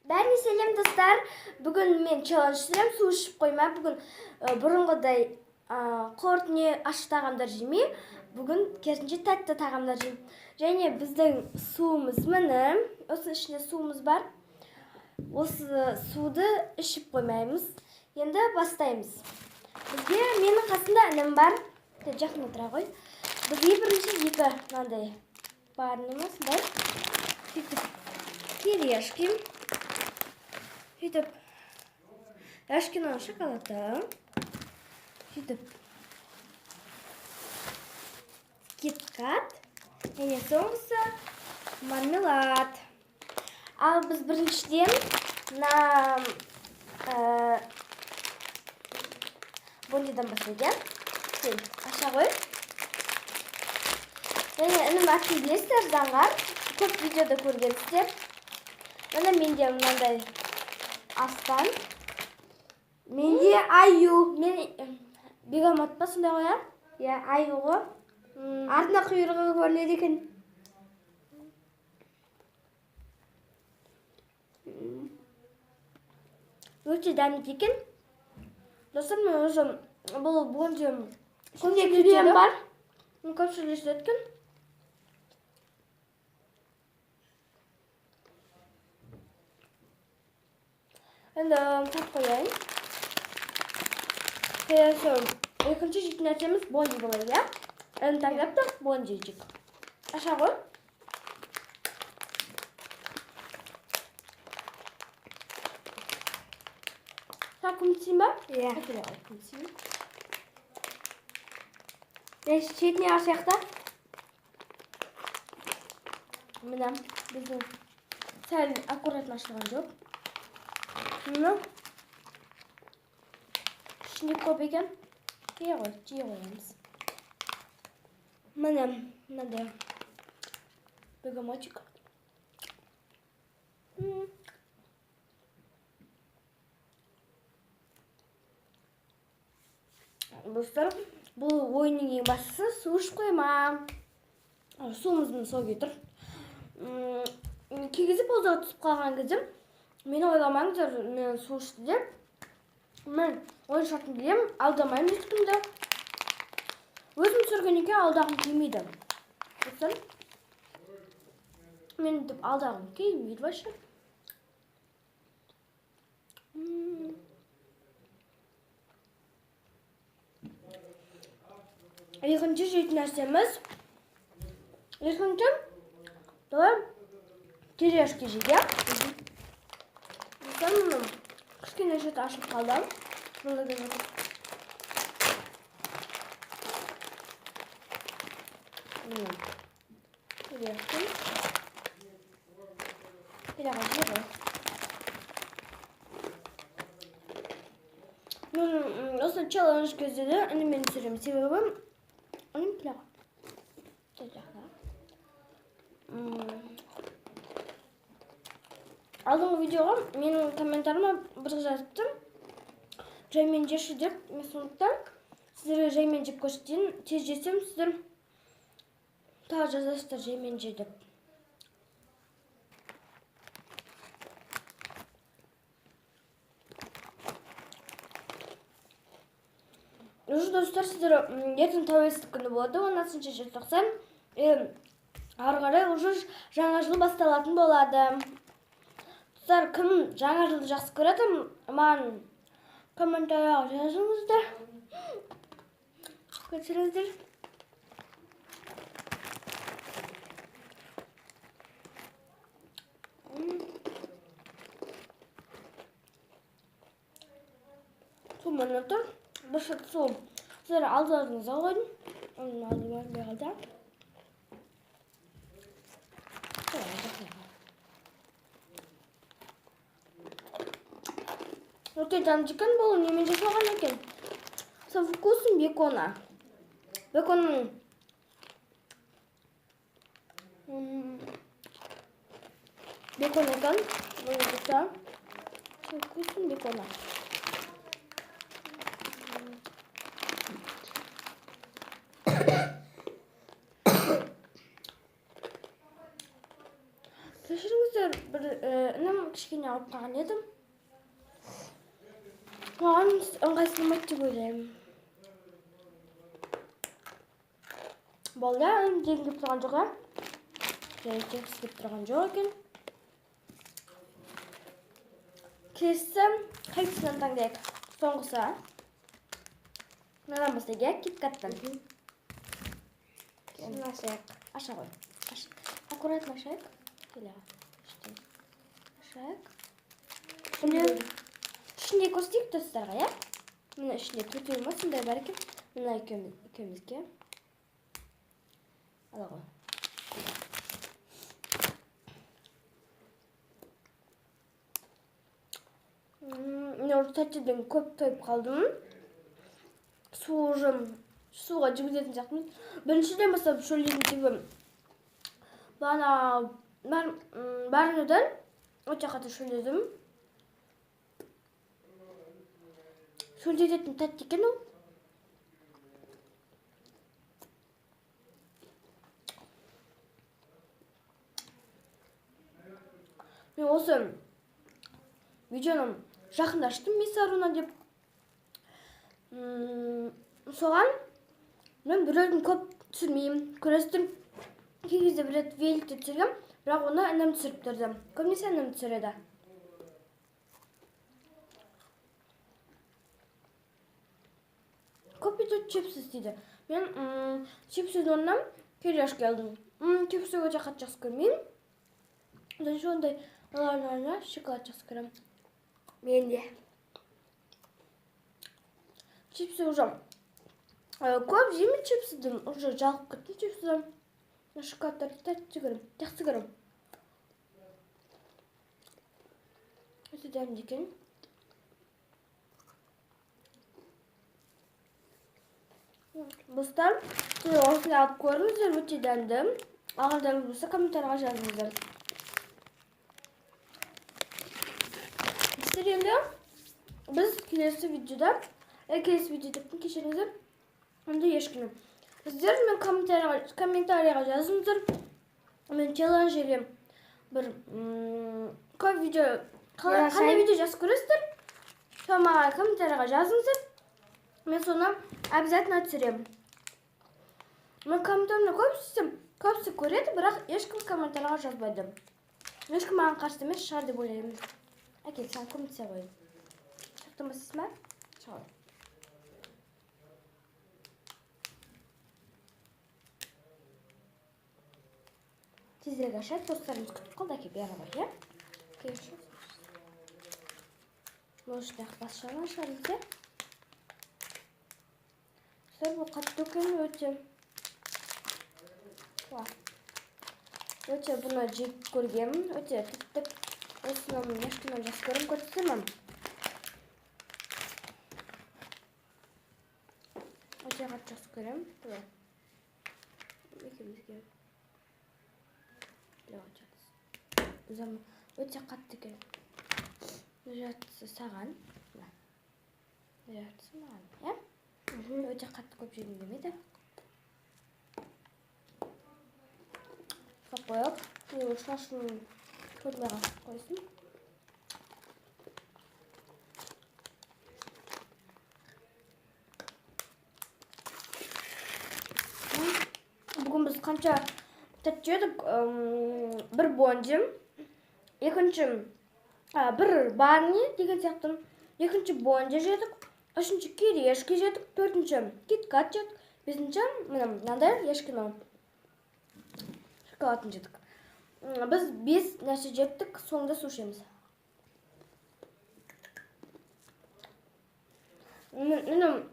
Бәріне сәлем достар. Бүгін мен челлендж жасаймын, су ішіп қоймай. Бүгін бұрынғыдай қорт не аш тағамдар жемей, бүгін керісінше тәтті тағамдар жеймін. Және біздің суымыз міне, осы ішінде суымыз бар. Осы суды ішіп қоймаймыз. Енді бастаймыз. Бізге менің қасында інім бар. Жақын отыра ғой. Бізге бірінші екі мынандай бар немес, бар. Кириешки. Сөйтіп, Яшкинаның шоколады. Сөйтіп, киткат. Және соңғысы мармелад. Ал біз біріншіден бондидан бастайық. Аша ғой. Және інім атын білесіздер, заңғар. Көп видеода көргенсіздер. Міне менде мынандай астан. Менде аю. Мен бегамот па сондай ғой, а? Я, аю ғой. Артына құйрығы көрінеді екен. Өте дәмді екен. Достар, мен уже бұл бонди көмек бар. Көпшілік өткен. Енді тап қояйын. Екінші жейтін нәрсеміз бонди болады, иә? Енді таңдапты бонди жейік. Аша ғой. Сақ күмтісін ба? Иә. Күмтісін. Шетіне ашаяқта. Міне, біздің сәл аккуратно ашылған жоқ. Мына ішінде көп екен. Жей қоямыз. Міне, мынандай бегамотик. Достар, бұл ойынның ең бастысы су ішіп қойма. Суымыздың сол кетір. Кей кезде паузаға түсіп қалған кезде мені ойламаңыздар, мен су ішті деп. Мен ойын шартын білемін, алдамаймын ешкімді. Өзім түсіргеннен алдағым келмейді. Достар, мен деп алдағым келмейді вообще. Екінші жейтін нәрсеміз. Екінші кириешки жейді. Кішкене жеті ашылып қалды. Кириешки. Пиляға жейді. Осы челлендж кездеді. Үнімен түсірем. Себебі үнім пиляға. Алдыңғы видеоға менің комментарыма бір жазыпты. Жаймен жеші деп, мен сондықтан сіздерге жаймен жеп көрсетейін. Тез жесем, сіздер тағы жазасыздар жаймен же деп. Уже достар, сіздер ертең тәуелсіздік күні болады, 16 желтоқсан. Ары қарай уже жаңа жыл басталатын болады. Достар, кім жаңа жылды жақсы көреді, маған комментарияға жазыңыздар. Көшіріңіздер. Су мына тұр. Бір шыт су. Сіздер алдыларыңызға қойдым. Оның алды бар беғалда. Өте дәмді екен, бұл немен жасалған екен. Со вкусом бекона. Беконның бекон екен. Бұл жаса. Со вкусом бекона. Кешіріңіздер, бір інім кішкене алып қалған едім. Оған ыңғайсызламайды деп ойлаймын. Болды, дегім келіп тұрған жоқ, және тегісі келіп тұрған жоқ екен. Келесі қайсысынан таңдайық? Соңғысы. Мынадан бастайық, кит-каттан. Ашайық. Аша ғой. Аккуратно ашайық. Ашайық. Ішінде көрсетейік достарға, иә? Мына ішінде төртеу ма сондай бар екен. Мына екеумізге. Ала ғой. Мен осы тәттіден көп тойып қалдым. Суға жүгізетін сияқтымыз. Біріншіден бастап шөлдейтін себебім бағана барынудан өте қатты шөлдедім. Шөлдететін тәтті екен ол. Мен осы видеоны жақында аштым, Месаруна деп. Соған мен бір өзім көп түсірмеймін. Көресіздер, кей кезде бір рет великті түсіргем, бірақ оны інім түсіріп тұрды. Көбінесе інім түсіреді. Көп видео чипсіз дейді. Мен чипсіз орнына кириешки алдым. Чипсі өте қатты жақсы көрмеймін. Одан сондай аларына шоколад жақсы көремін. Мен де. Чипсы уже көп жеймін чипсыдан. Уже жалып кеттім чипсыдан. Шоколадтарды тәтті көрем, жақсы көрем. Өте дәмді екен. Достар, осыны алып көріңіздер, өте дәмді. Алғандарыңыз болса комментарияға жазыңыздар. Енді біз келесі видеода, кешіріңіздер, онда ешкінің. Сіздер мен комментарияға жазыңыздар. Мен челлендж елем бір көп видео, қандай видео жазып көресіздер? Маған комментарияға жазыңыздар. Мен соны обязательно түсіремін. Мен комментарияны көбісі көреді, бірақ ешкім комментарияға жазбайды. Ешкім маған қарсы емес шығар деп ойлаймын. Әкел, саған көмектесе қойын. Шақтамасыз ма? Шағыр. Тезірек ашайық, достарымыз күтіп қалды, әкел, бері ғой, е? Келші. Мождақ басшаны ашарыз, е? Сәр бұл қатты өкен өте. Өте бұны жек көргемін, өте түттік. Осыны ешкімнен жақсы көрім көрсетемін. Өте қатты жақсы көрем. Екемізге. Өте қатты екен. Жартысы саған. Жартысы маған, е? Өте қатты көп жегім келмейді. Қойып, шашын көрмеға қойсын. Бүгін біз қанша тәтті жедік? Бір бонди, екінші бір барни деген сияқты, екінші бонди жедік, үшінші кириешки жедік, төртінші кит-кат жедік, бесінші мынандай ешкінің шоколадын жедік. Біз 5 нәрсе жеттік, соңында су ішеміз. Мен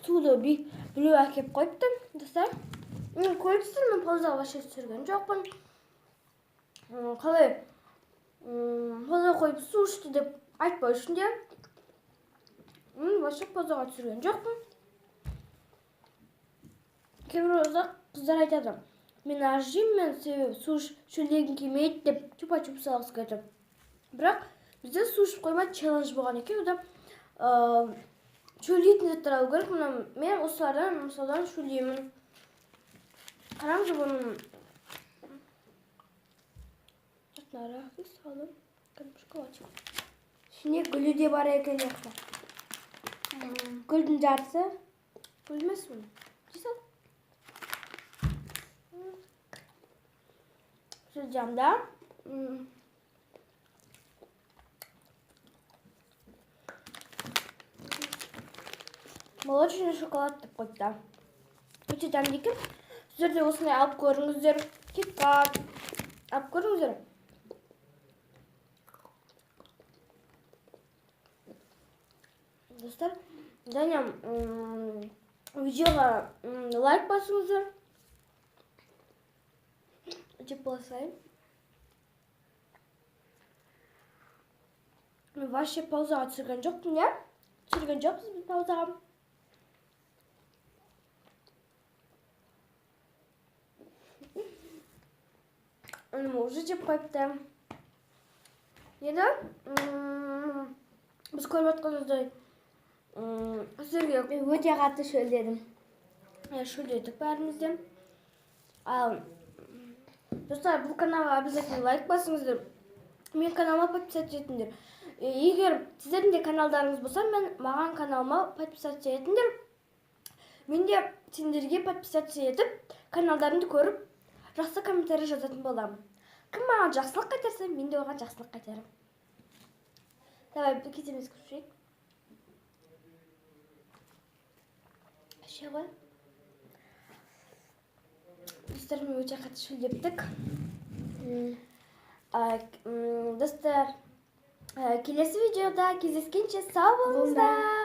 суды білу әкеп қойыпты, достар. Көріпсіздер, мен паузаға вообще түсірген жоқпын. Қалай паузаға қойып су ішті деп айтпау үшін де вообще паузаға түсірген жоқпын. Кейбір қыздар айтады, мен аз жеймін, мен себебі су шөлдегім келмейді деп чупа-чуп салғысы келеді. Бірақ бізде су ішіп қоймай челлендж болған екен, ода шөлдейтін заттар алу керек. Мен осылардан мысалдан шөлдеймін. Қараңыз, бұның нarahat salın. шоколадчик. İçine gülü de var ekan yoqda. Gülдің жарысы. Gül емес mi? Güzel. Şu camda. Молочный шоколад деп қойыпты. Өте дәмді екен. Сіздер де осындай алып көріңіздер. Кит-кат алып көріңіздер. Достар, және видеоға лайк басыңыздар. Жеп болсайын. Мен вообще паузаға түсірген жоқпын, иә? Түсірген жоқпыз біз паузаға. Уже жеп қойыпты. Енді біз көріп отқанымыздай сіздерге өте қатты шөлдедім. Шөлдедік бәрімізде. Достар, бұл каналға обязательно лайк басыңыздар. Мен каналыма подписаться етіңдер. Егер сіздердің де каналдарыңыз болса, маған каналыма подписаться етіңдер. Мен де сендерге подписаться етіп, каналдарымды көріп, жақсы комментарий жазатын боламын. Кім маған жақсылық қайтарса, мен де оған жақсылық қайтарам. Давай, бір кетеміз көршейік. Ше ғой. Достар, мен өте қатты шөлдептік. Достар, келесі видеода кездескенше сау болыңыздар.